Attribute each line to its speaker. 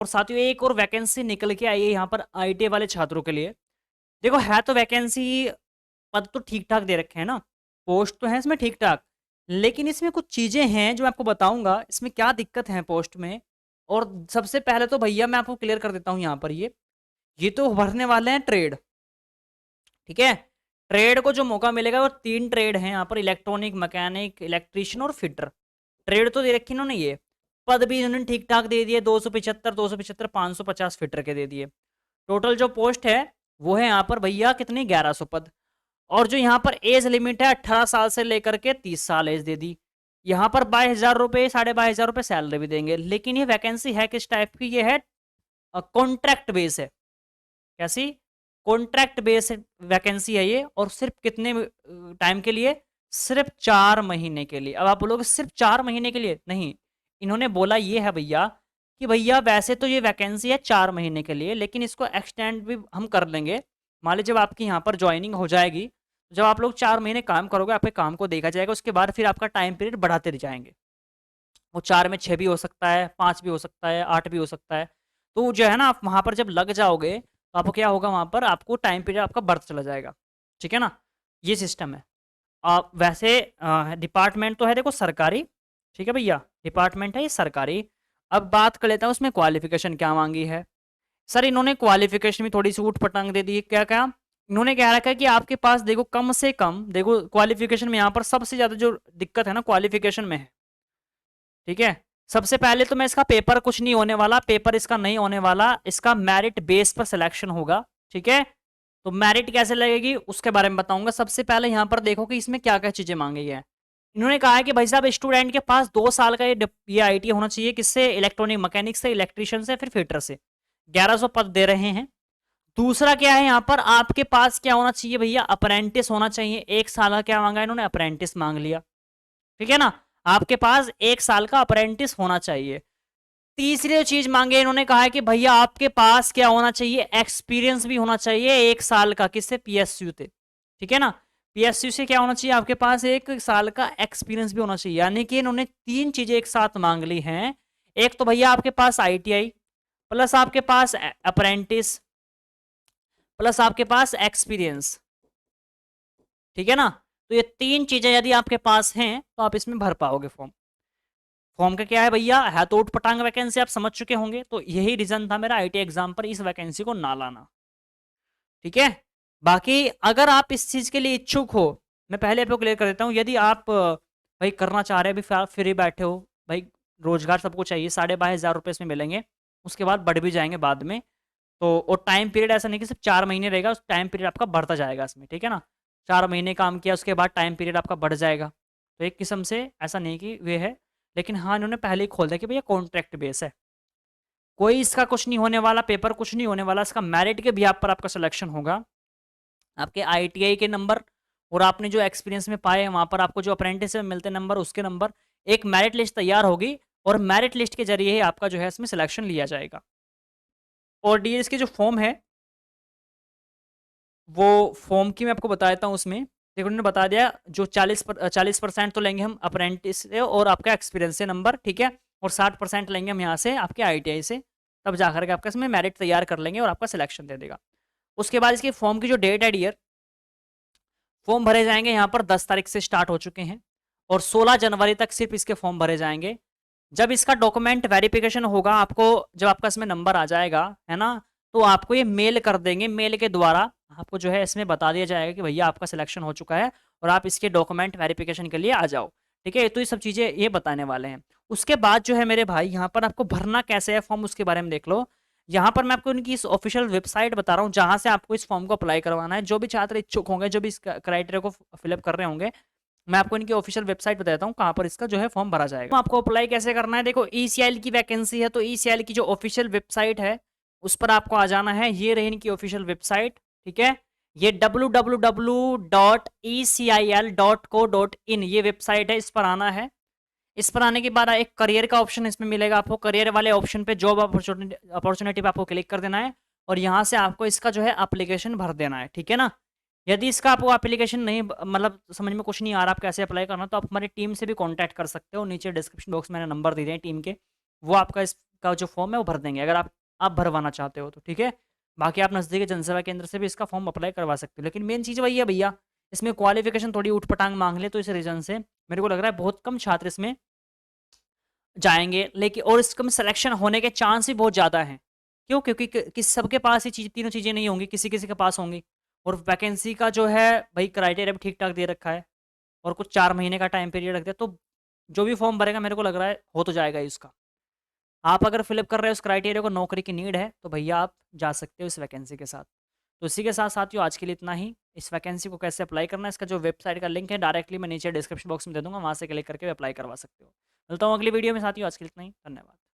Speaker 1: और साथियों एक और वैकेंसी निकल के आई है यहाँ पर आईटीआई वाले छात्रों के लिए। देखो है तो वैकेंसी, पद तो ठीक ठाक दे रखे हैं ना, पोस्ट तो है इसमें ठीक ठाक, लेकिन इसमें कुछ चीजें हैं जो मैं आपको बताऊंगा इसमें क्या दिक्कत है पोस्ट में। और सबसे पहले तो भैया मैं आपको क्लियर कर देता हूँ यहाँ पर, ये तो भरने वाले हैं ट्रेड, ठीक है। ट्रेड को जो मौका मिलेगा वो 3 ट्रेड हैं यहाँ पर, इलेक्ट्रॉनिक, मैकेनिक, इलेक्ट्रीशियन और फिटर। ट्रेड तो दे रखी इन्होंने, ये पद भी इन्होंने ठीक ठाक दे दिए, 275 550 फिटर के दे दिए। टोटल जो पोस्ट है वो है यहाँ पर भैया कितनी, 1100 पद। और जो यहाँ पर एज लिमिट है 18 साल से लेकर के 30 साल एज दे दी। यहाँ पर 22,000 रुपये, 22,500 रुपये सैलरी भी देंगे। लेकिन ये वैकेंसी है किस टाइप की, ये है कॉन्ट्रैक्ट बेस है। कैसी, कॉन्ट्रैक्ट बेस वैकेंसी है ये, और सिर्फ कितने टाइम के लिए, सिर्फ 4 महीने के लिए। अब आप बोलोगे सिर्फ 4 महीने के लिए, नहीं, इन्होंने बोला ये है भैया कि भैया वैसे तो ये वैकेंसी है 4 महीने के लिए, लेकिन इसको एक्सटेंड भी हम कर लेंगे। मान लीजिए जब आपकी यहाँ पर ज्वाइनिंग हो जाएगी, जब आप लोग 4 महीने काम करोगे, आपके काम को देखा जाएगा, उसके बाद फिर आपका टाइम पीरियड बढ़ाते जाएंगे। वो 4 में 6 भी हो सकता है, 5 भी हो सकता है, 8 भी हो सकता है। तो जो है ना, आप वहाँ पर जब लग जाओगे तो आपको क्या होगा, वहाँ पर आपको टाइम पीरियड आपका बढ़ता चला जाएगा, ठीक है ना। ये सिस्टम है। वैसे डिपार्टमेंट तो है देखो सरकारी, ठीक है भैया, डिपार्टमेंट है ये सरकारी। अब बात कर लेता हूँ उसमें क्वालिफिकेशन क्या मांगी है। सर इन्होंने क्वालिफिकेशन में थोड़ी सी ऊट पटांग दे दी है। क्या क्या इन्होंने कह रखा है कि आपके पास देखो कम से कम, देखो क्वालिफिकेशन में यहाँ पर सबसे ज्यादा जो दिक्कत है ना क्वालिफिकेशन में है, ठीक है। सबसे पहले तो मैं इसका पेपर कुछ नहीं होने वाला, पेपर इसका नहीं होने वाला, इसका मेरिट बेस पर सिलेक्शन होगा, ठीक है। तो मेरिट कैसे लगेगी उसके बारे में बताऊंगा। सबसे पहले यहाँ पर देखो कि इसमें क्या क्या चीजें मांगी है। इन्होंने कहा है कि भाई साहब स्टूडेंट के पास 2 साल का ये आईटी होना चाहिए, किससे, इलेक्ट्रॉनिक मैकेनिक से, इलेक्ट्रिशियन से, फिर फिटर से। 1100 पद दे रहे हैं। दूसरा क्या है यहाँ पर, आपके पास क्या होना चाहिए भैया, अप्रेंटिस होना चाहिए। 1 साल का क्या मांगा इन्होंने, अप्रेंटिस मांग लिया, ठीक है ना। आपके पास 1 साल का अप्रेंटिस होना चाहिए। तीसरी जो चीज मांगे इन्होंने कहा है कि भैया आपके पास क्या होना चाहिए, एक्सपीरियंस भी होना चाहिए 1 साल का, किससे, पीएसयू से, ठीक है ना। पीएसयू से क्या होना चाहिए, आपके पास 1 साल का एक्सपीरियंस भी होना चाहिए। यानी कि इन्होंने 3 चीजें एक साथ मांग ली हैं। एक तो भैया आपके पास आईटीआई, प्लस आपके पास अप्रेंटिस, प्लस आपके पास एक्सपीरियंस, ठीक है ना। तो ये 3 चीजें यदि आपके पास हैं तो आप इसमें भर पाओगे फॉर्म। फॉर्म का क्या है भैया, है तो उठपटांग वैकेंसी, आप समझ चुके होंगे। तो यही रीजन था मेरा आईटी एग्जाम पर इस वैकेंसी को ना लाना, ठीक है। बाकी अगर आप इस चीज के लिए इच्छुक हो, मैं पहले आपको क्लियर कर देता हूँ, यदि आप भाई करना चाह रहे हैं, अभी फ्री बैठे हो भाई, रोजगार सबको चाहिए, 22,500 रुपये इसमें मिलेंगे, उसके बाद बढ़ भी जाएंगे बाद में। तो और टाइम पीरियड ऐसा नहीं कि सिर्फ 4 महीने रहेगा, उस टाइम पीरियड आपका बढ़ता जाएगा इसमें, ठीक है ना। 4 महीने काम किया उसके बाद टाइम पीरियड आपका बढ़ जाएगा। तो एक किस्म से ऐसा नहीं कि वे है, लेकिन हाँ इन्होंने पहले ही खोल दिया कि भैया कॉन्ट्रैक्ट बेस है, कोई इसका कुछ नहीं होने वाला, पेपर कुछ नहीं होने वाला, इसका मेरिट के भी पर आपका सिलेक्शन होगा। आपके आईटीआई के नंबर और आपने जो एक्सपीरियंस में पाए वहाँ पर आपको जो अप्रेंटिस में मिलते नंबर, उसके नंबर, एक मेरिट लिस्ट तैयार होगी, और मेरिट लिस्ट के जरिए ही आपका जो है इसमें सिलेक्शन लिया जाएगा। और डीएस के जो फॉर्म है, वो फॉर्म की मैं आपको बता देता हूँ। उसमें देखो उन्होंने बता दिया, जो 40% तो लेंगे हम अप्रेंटिस से और आपका एक्सपीरियंस से नंबर, ठीक है। और 60% लेंगे हम यहाँ से आपके आईटीआई से, तब जाकर के आपका इसमें मेरिट तैयार कर लेंगे और आपका सिलेक्शन दे देगा। उसके बाद इसके फॉर्म की जो डेट है डियर, फॉर्म भरे जाएंगे यहाँ पर 10 तारीख से स्टार्ट हो चुके हैं, और 16 जनवरी तक सिर्फ इसके फॉर्म भरे जाएंगे। जब इसका डॉक्यूमेंट वेरिफिकेशन होगा, आपको जब आपका इसमें नंबर आ जाएगा, है ना, तो आपको ये मेल कर देंगे, मेल के द्वारा आपको जो है इसमें बता दिया जाएगा कि भैया आपका सिलेक्शन हो चुका है और आप इसके डॉक्यूमेंट वेरिफिकेशन के लिए आ जाओ, ठीक है। तो ये सब चीज़ें ये बताने वाले हैं। उसके बाद जो है मेरे भाई, यहाँ पर आपको भरना कैसे है फॉर्म, उसके बारे में देख लो। यहाँ पर मैं आपको उनकी इस ऑफिशियल वेबसाइट बता रहा हूँ, जहाँ से आपको इस फॉर्म को अप्लाई करवाना है। जो भी छात्र इच्छुक होंगे, जो भी इस क्राइटेरिया को फिलअप कर रहे होंगे, मैं आपको इनकी ऑफिशियल वेबसाइट बता देता हूँ कहाँ पर इसका जो है फॉर्म भरा जाएगा। तो आपको अप्लाई कैसे करना है, देखो ईसीआईएल की वैकेंसी है तो ईसीआईएल की जो ऑफिशियल वेबसाइट है उस पर आपको आ जाना है। ये रही इनकी ऑफिशियल वेबसाइट, ठीक है। ये www.ecil.co.in ये वेबसाइट है, इस पर आना है। इस पर आने के बाद एक करियर का ऑप्शन इसमें मिलेगा आपको, करियर वाले ऑप्शन पे जॉब अपॉर्चुनिटी पे आपको क्लिक कर देना है, और यहाँ से आपको इसका जो है एप्लीकेशन भर देना है, ठीक है ना। यदि इसका आपको एप्लीकेशन नहीं, मतलब समझ में कुछ नहीं आ रहा आप कैसे अप्लाई करना, तो आप हमारी टीम से भी कांटेक्ट कर सकते हो। नीचे डिस्क्रिप्शन बॉक्स में मैंने नंबर दे दिए हैं टीम के, वो आपका इस का जो फॉर्म है वो भर देंगे, अगर आप भरवाना चाहते हो तो, ठीक है। बाकी आप नज़दीकी जनसेवा केंद्र से भी इसका फॉर्म अप्लाई करवा सकते हो। लेकिन मेन चीज़ वही है भैया, इसमें क्वालिफिकेशन थोड़ी ऊट-पटांग माँग ले, तो इस रीज़न से मेरे को लग रहा है बहुत कम छात्र इसमें जाएँगे, लेकिन और इसमें सिलेक्शन होने के चांस भी बहुत ज़्यादा हैं। क्यों? क्योंकि कि सबके पास ये तीनों चीज़ें नहीं होंगी, किसी-किसी के पास होंगी। और वैकेंसी का जो है भई क्राइटेरिया भी ठीक-ठाक दे रखा है, और कुछ 4 महीने का टाइम पीरियड रख दिया, तो जो भी फॉर्म भरेगा मेरे को लग रहा है हो तो जाएगा ही उसका। आप अगर फ़िल अप कर रहे हो उस क्राइटेरिया को, नौकरी की नीड है, तो भैया आप जा सकते हो इस वैकेंसी के साथ। तो इसी के साथ साथियों आज के लिए इतना ही। इस वैकेंसी को कैसे अप्लाई करना है, इसका जो वेबसाइट का लिंक है डायरेक्टली मैं नीचे डिस्क्रिप्शन बॉक्स में दे दूँगा, वहाँ से क्लिक करके अप्लाई करवा सकते हो। मिलता हूँ अगली वीडियो में साथियों, आज के लिए इतना ही। धन्यवाद।